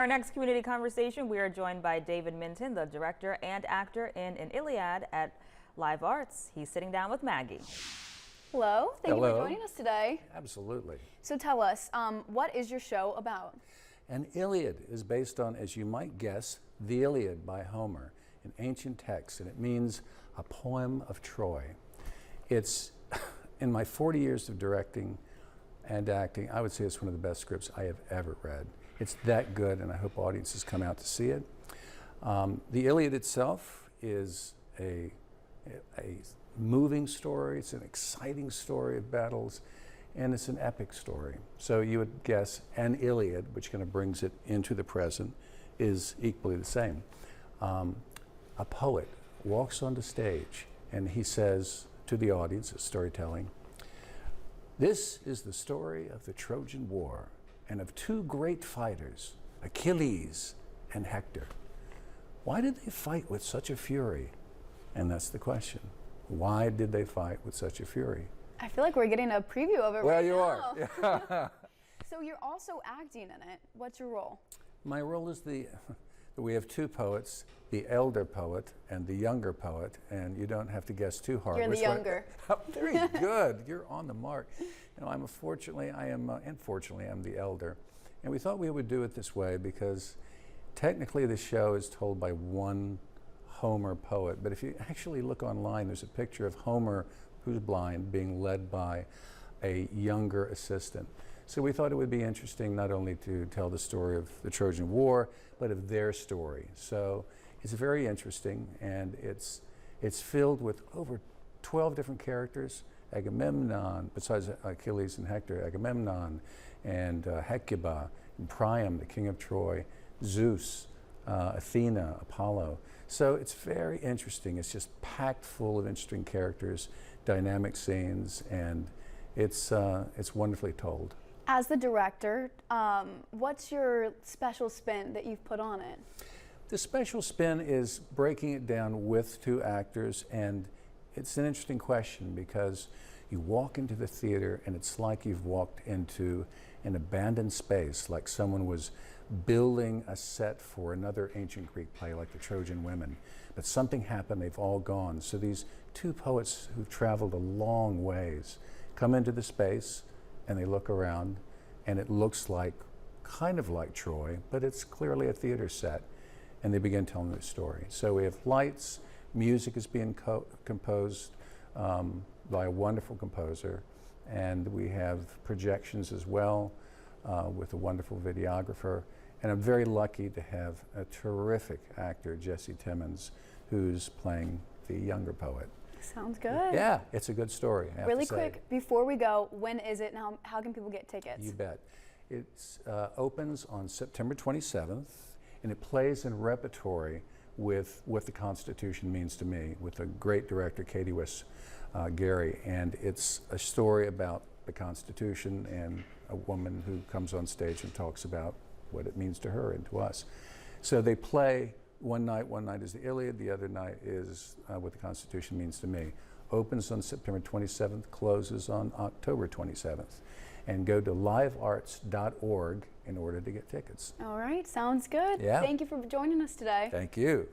Our next community conversation, we are joined by David Minton, the director and actor in An Iliad at Live Arts. He's sitting down with Maggie. Hello, thank you for joining us today. Absolutely. So tell us, what is your show about? An Iliad is based on, as you might guess, the Iliad by Homer, an ancient text, and it means a poem of Troy. It's, in my 40 years of directing and acting, I would say it's one of the best scripts I have ever read. It's that good, and I hope audiences come out to see it. The Iliad itself is a moving story. It's an exciting story of battles, and it's an epic story. So you would guess an Iliad, which kind of brings it into the present, is equally the same. A poet walks onto stage, and he says to the audience, it's storytelling, "This is the story of the Trojan War, and of two great fighters, Achilles and Hector. Why did they fight with such a fury?" And that's the question. Why did they fight with such a fury? I feel like we're getting a preview of it well, right you now. are. So you're also acting in it. What's your role? My role is we have two poets, the elder poet and the younger poet, and you don't have to guess too hard. You're the younger. Very good. You're on the mark. You know, unfortunately, I'm the elder. And we thought we would do it this way because technically the show is told by one Homer poet, but if you actually look online, there's a picture of Homer, who's blind, being led by a younger assistant. So we thought it would be interesting not only to tell the story of the Trojan War, but of their story. So it's very interesting, and it's filled with over 12 different characters. Agamemnon, besides Achilles and Hector, Agamemnon and Hecuba, and Priam, the king of Troy, Zeus, Athena, Apollo. So it's very interesting. It's just packed full of interesting characters, dynamic scenes, and it's wonderfully told. As the director, what's your special spin that you've put on it? The special spin is breaking it down with two actors, and it's an interesting question because you walk into the theater and it's like you've walked into an abandoned space, like someone was building a set for another ancient Greek play like the Trojan Women. But something happened, they've all gone. So these two poets who've traveled a long ways come into the space and they look around, and it looks like, kind of like Troy, but it's clearly a theater set, and they begin telling their story. So we have lights, music is being composed by a wonderful composer, and we have projections as well with a wonderful videographer. And I'm very lucky to have a terrific actor, Jesse Timmons, who's playing the younger poet. Sounds good. Yeah, it's a good story, I have Really to say. quick, before we go, when is it now? How can people get tickets? You bet. It opens on September 27th, and it plays in repertory with What the Constitution Means to Me, with a great director, Katie West Gary, and it's a story about the Constitution and a woman who comes on stage and talks about what it means to her and to us. So they play one night is the Iliad, the other night is What the Constitution Means to Me. Opens on September 27th, closes on October 27th. And go to livearts.org in order to get tickets. All right, sounds good. Yeah. Thank you for joining us today. Thank you.